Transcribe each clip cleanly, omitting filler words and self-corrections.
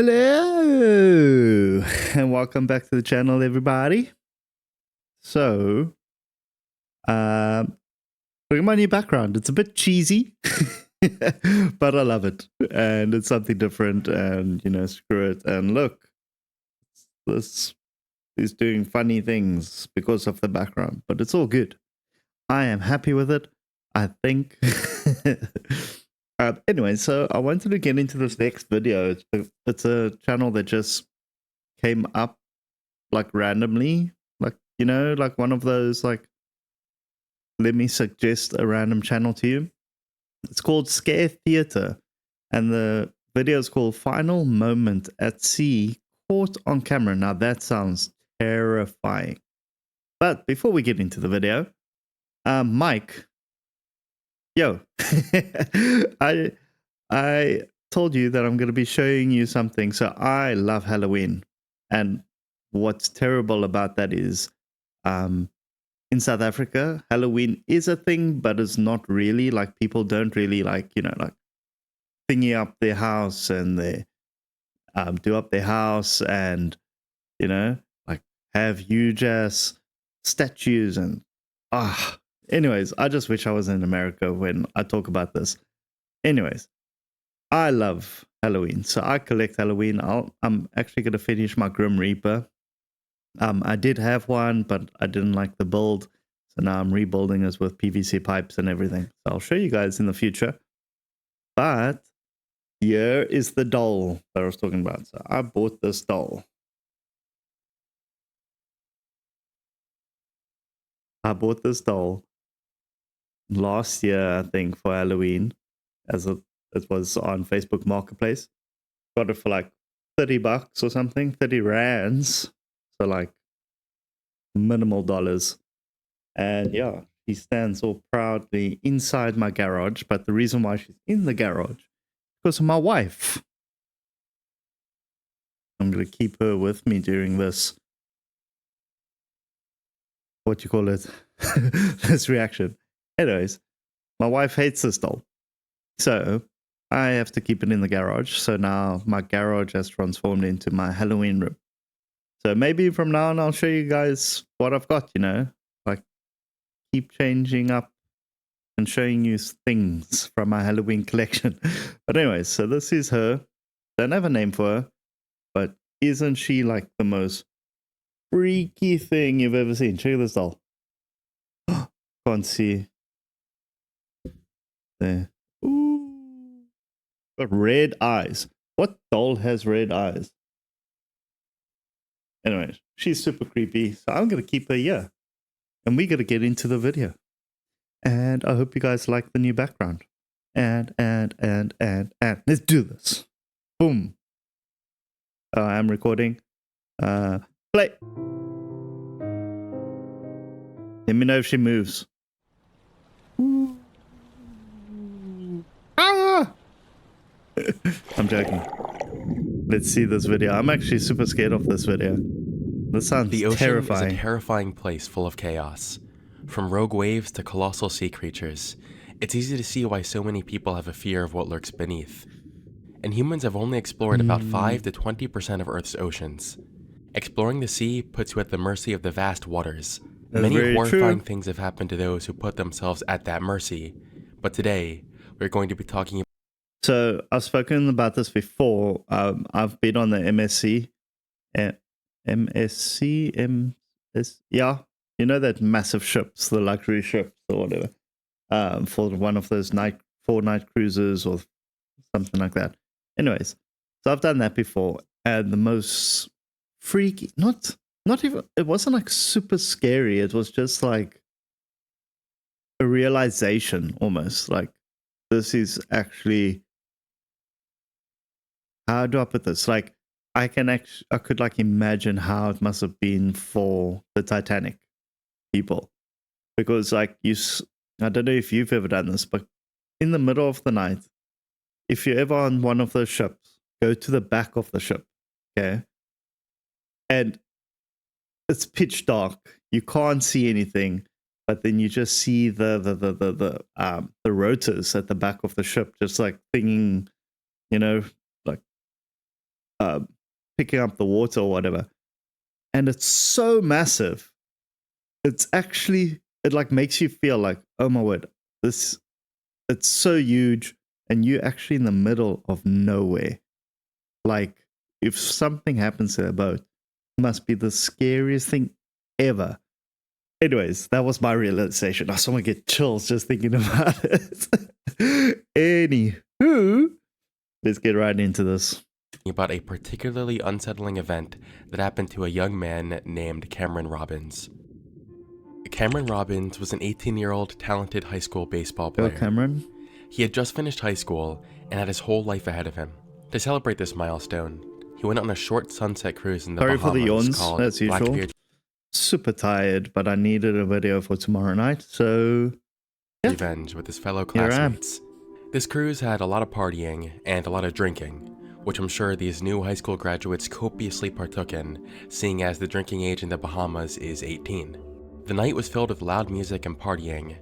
Hello and welcome back to the channel, everybody. So, look at my new background. It's a bit cheesy, but I love it, and it's something different. And screw it. And look, this is doing funny things because of the background, but it's all good. I am happy with it, I think. Anyway, so I wanted to get into this next video. It's a channel that just came up like randomly, like like one of those like, let me suggest a random channel to you. It's called Scare Theater, and the video is called Final Moment at Sea, Caught on Camera. Now that sounds terrifying. But before we get into the video, Mike, yo, I told you that I'm going to be showing you something. So I love Halloween, and what's terrible about that is, in South Africa, Halloween is a thing, but it's not really. Like, people don't really like thingy up their house, and they do up their house, and like have huge ass statues and anyways, I just wish I was in America when I talk about this. Anyways, I love Halloween, so I collect Halloween. I'm actually gonna finish my Grim Reaper. I did have one, but I didn't like the build, so now I'm rebuilding this with PVC pipes and everything. So I'll show you guys in the future. But here is the doll that I was talking about. So I bought this doll. I bought this doll last year, I think, for Halloween, as it was on Facebook Marketplace. Got it for like $30 or something, 30 rands. So like minimal dollars. And yeah, she stands all proudly inside my garage. But the reason why she's in the garage is because of my wife. I'm going to keep her with me during this, what you call it, this reaction. Anyways, my wife hates this doll. So I have to keep it in the garage. So now my garage has transformed into my Halloween room. So maybe from now on, I'll show you guys what I've got, like keep changing up and showing you things from my Halloween collection. But anyways, so this is her. Don't have a name for her, but isn't she like the most freaky thing you've ever seen? Check this doll. Can't see. There. Ooh. Got red eyes. What doll has red eyes? Anyway, she's super creepy, so I'm going to keep her here. And we're going to get into the video. And I hope you guys like the new background. And let's do this. Boom. I'm recording. Play. Let me know if she moves. Ah! I'm joking. Let's see this video. I'm actually super scared of this video. This sounds The ocean terrifying. is a terrifying place full of chaos. From rogue waves to colossal sea creatures, it's easy to see why so many people have a fear of what lurks beneath. And humans have only explored about 5 to 20% of Earth's oceans. Exploring the sea puts you at the mercy of the vast waters. That's Many very horrifying true. things have happened to those who put themselves at that mercy. But today, we're going to be talking about... So I've spoken about this before. I've been on the MSC. Yeah. You know that massive ships, the luxury ships or whatever. For one of those 4-night cruises or something like that. Anyways, so I've done that before, and the most freaky, not even, it wasn't like super scary. It was just like a realization, almost like this is actually, how do I put this? Like I could like imagine how it must have been for the Titanic people, because like I don't know if you've ever done this, but in the middle of the night, if you're ever on one of those ships, go to the back of the ship, okay? And it's pitch dark. You can't see anything, but then you just see the rotors at the back of the ship, just like thinking, like uh, picking up the water or whatever. And it's so massive. It's actually, it like makes you feel like, oh my word, it's so huge, and you're actually in the middle of nowhere. Like, if something happens to a boat, it must be the scariest thing ever. Anyways, that was my realization. I someone get chills just thinking about it. Anywho, let's get right into this. About a particularly unsettling event that happened to a young man named Cameron Robbins. Cameron Robbins was an 18-year-old talented high school baseball player. Go, Cameron. He had just finished high school and had his whole life ahead of him. To celebrate this milestone, he went on a short sunset cruise in the Sorry Bahamas for the yawns, called as usual. Blackbeard Super tired, but I needed a video for tomorrow night, so yeah. Revenge with his fellow Here I am. classmates. This cruise had a lot of partying and a lot of drinking, which I'm sure these new high school graduates copiously partook in, seeing as the drinking age in the Bahamas is 18. The night was filled with loud music and partying,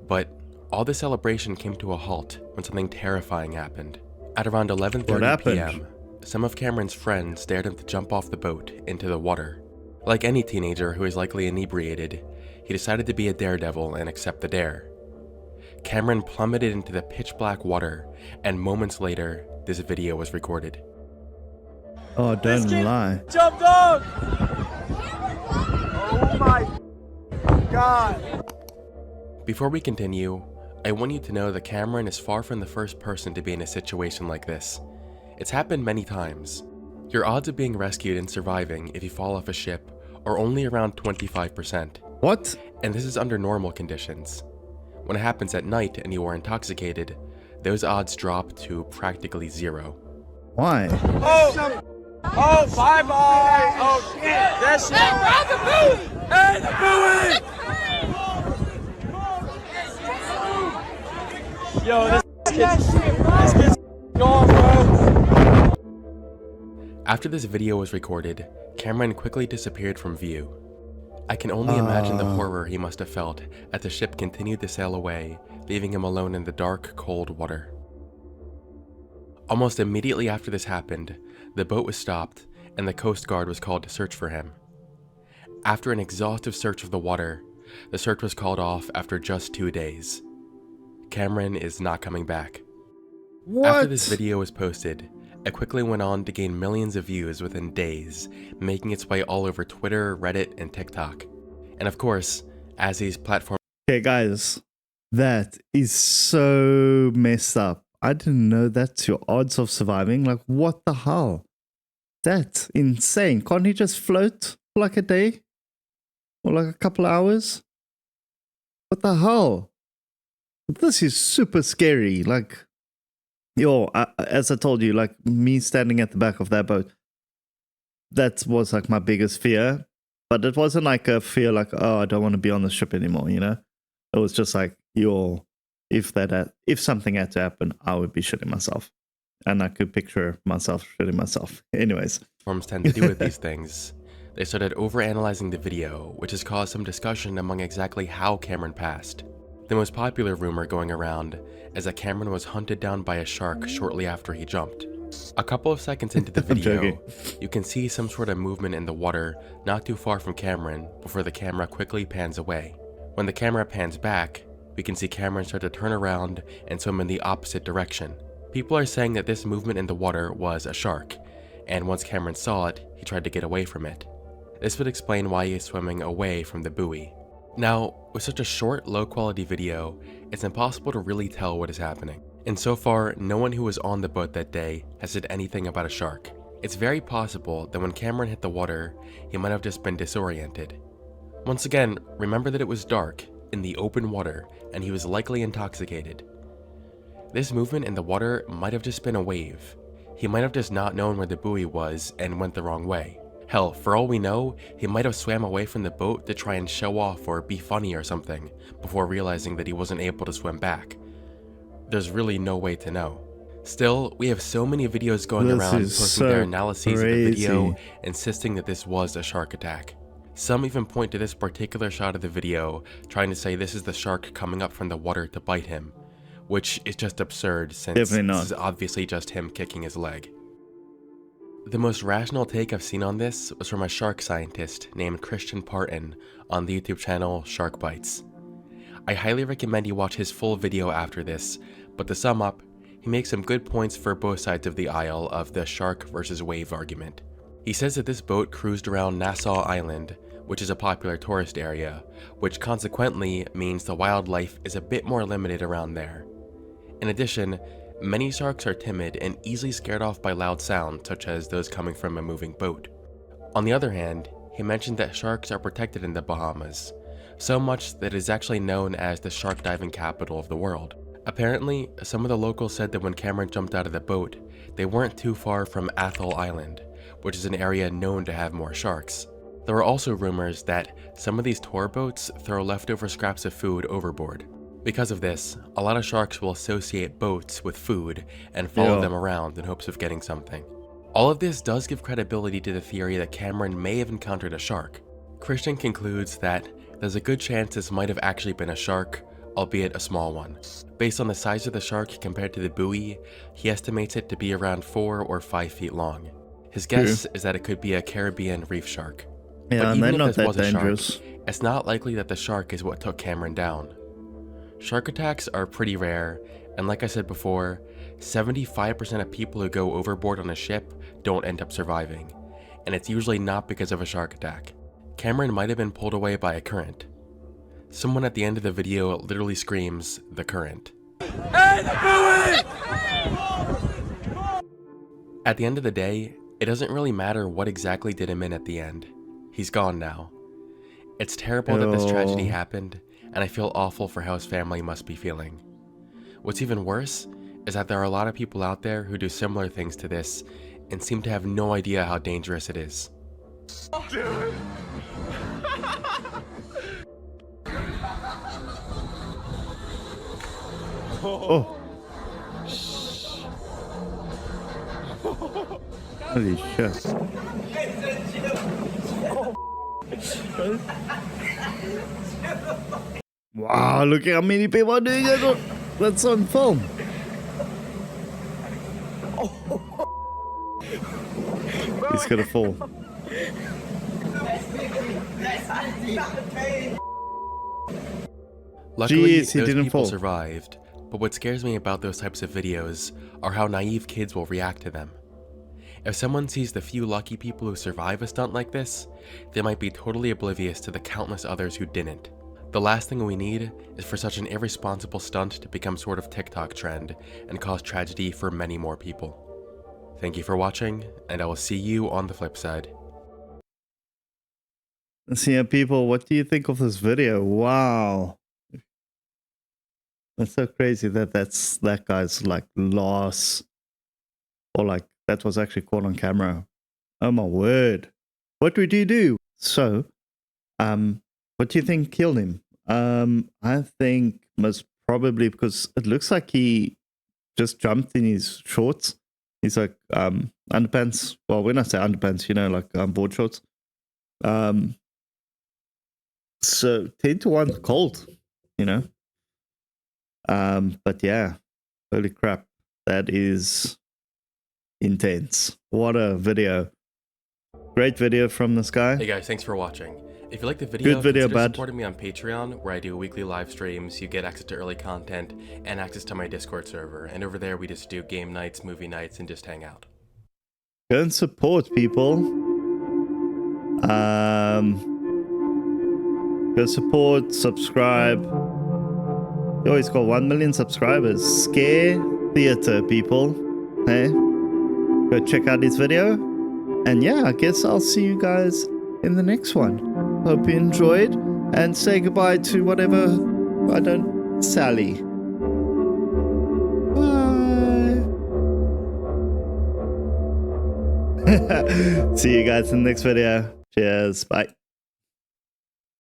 but all the celebration came to a halt when something terrifying happened. At around 11:30 p.m., some of Cameron's friends dared him to jump off the boat into the water. Like any teenager who is likely inebriated, he decided to be a daredevil and accept the dare. Cameron plummeted into the pitch-black water, and moments later, this video was recorded. Oh, don't lie. Jumped off! Oh my God! Before we continue, I want you to know that Cameron is far from the first person to be in a situation like this. It's happened many times. Your odds of being rescued and surviving if you fall off a ship are only around 25%. What? And this is under normal conditions. When it happens at night and you are intoxicated, those odds drop to practically zero. Why? Oh! Oh, bye-bye! Oh, shit! That's it! Hey, the buoy! Yo, this kid's gone, bro! After this video was recorded, Cameron quickly disappeared from view. I can only imagine the horror he must have felt as the ship continued to sail away, leaving him alone in the dark, cold water. Almost immediately after this happened, the boat was stopped and the Coast Guard was called to search for him. After an exhaustive search of the water, the search was called off after just 2 days. Cameron is not coming back. What? After this video was posted, it quickly went on to gain millions of views within days, making its way all over Twitter, Reddit, and TikTok. And of course, as these platforms... Okay, guys, that is so messed up. I didn't know that's your odds of surviving. Like, what the hell? That's insane. Can't he just float for like a day? Or like a couple of hours? What the hell? This is super scary. Like, as I told you, like me standing at the back of that boat, that was like my biggest fear. But it wasn't like a fear like, oh, I don't want to be on the ship anymore, you know? It was just like, if something had to happen, I would be shitting myself. And I could picture myself shitting myself. Anyways. Platforms tend to do with these things. They started overanalyzing the video, which has caused some discussion among exactly how Cameron passed. The most popular rumor going around is that Cameron was hunted down by a shark shortly after he jumped. A couple of seconds into the video, you can see some sort of movement in the water not too far from Cameron before the camera quickly pans away. When the camera pans back, we can see Cameron start to turn around and swim in the opposite direction. People are saying that this movement in the water was a shark, and once Cameron saw it, he tried to get away from it. This would explain why he is swimming away from the buoy. Now, with such a short, low-quality video, it's impossible to really tell what is happening. And so far, no one who was on the boat that day has said anything about a shark. It's very possible that when Cameron hit the water, he might have just been disoriented. Once again, remember that it was dark, in the open water, and he was likely intoxicated. This movement in the water might have just been a wave. He might have just not known where the buoy was and went the wrong way. Hell, for all we know, he might have swam away from the boat to try and show off or be funny or something, before realizing that he wasn't able to swim back. There's really no way to know. Still, we have so many videos going around posting their analyses of the video, insisting that this was a shark attack. Some even point to this particular shot of the video, trying to say this is the shark coming up from the water to bite him, which is just absurd since this is obviously just him kicking his leg. The most rational take I've seen on this was from a shark scientist named Christian Parton on the YouTube channel Shark Bites. I highly recommend you watch his full video after this, but to sum up, he makes some good points for both sides of the aisle of the shark versus wave argument. He says that this boat cruised around Nassau Island, which is a popular tourist area, which consequently means the wildlife is a bit more limited around there. In addition, many sharks are timid and easily scared off by loud sounds such as those coming from a moving boat. On the other hand, he mentioned that sharks are protected in the Bahamas, so much that it is actually known as the shark diving capital of the world. Apparently, some of the locals said that when Cameron jumped out of the boat, they weren't too far from Athol Island, which is an area known to have more sharks. There are also rumors that some of these tour boats throw leftover scraps of food overboard. Because of this, a lot of sharks will associate boats with food and follow them around in hopes of getting something. All of this does give credibility to the theory that Cameron may have encountered a shark. Christian concludes that there's a good chance this might have actually been a shark, albeit a small one. Based on the size of the shark compared to the buoy, he estimates it to be around 4 or 5 feet long. His guess is that it could be a Caribbean reef shark. Yeah, But and even they're not if this that was a dangerous. shark, it's not likely that the shark is what took Cameron down. Shark attacks are pretty rare, and like I said before, 75% of people who go overboard on a ship don't end up surviving, and it's usually not because of a shark attack. Cameron might have been pulled away by a current. Someone at the end of the video literally screams, "The current." Hey, the buoy! At the end of the day, it doesn't really matter what exactly did him in at the end. He's gone now. It's terrible that this tragedy happened, and I feel awful for how his family must be feeling. What's even worse is that there are a lot of people out there who do similar things to this and seem to have no idea how dangerous it is. Oh. Holy shit. Wow, look at how many people are doing it. That's on film. He's gonna fall. Luckily, Jeez, he those didn't people fall. survived, but what scares me about those types of videos are how naive kids will react to them. If someone sees the few lucky people who survive a stunt like this, they might be totally oblivious to the countless others who didn't. The last thing we need is for such an irresponsible stunt to become sort of TikTok trend and cause tragedy for many more people. Thank you for watching, and I will see you on the flip side. So yeah, people, what do you think of this video? Wow. That's so crazy that that guy's like loss, or like that was actually caught on camera. Oh my word. What would you do? So, what do you think killed him? I think most probably because it looks like he just jumped in his shorts. He's like underpants. Well, when I say underpants, you know, like board shorts. So 10 to 1 cold, you know. But yeah, holy crap, that is intense. What a video. Great video from this guy. Hey guys, thanks for watching. If you like the video, Good video, consider bud. supporting me on Patreon, where I do weekly live streams, you get access to early content, and access to my Discord server. And over there, we just do game nights, movie nights, and just hang out. Go and support people. Go support, subscribe. Yo, he's got 1 million subscribers. Scare Theater, people. Hey, go check out his video. And yeah, I guess I'll see you guys in the next one. Hope you enjoyed. And say goodbye to whatever, I don't, Sally. Bye. See you guys in the next video. Cheers. Bye.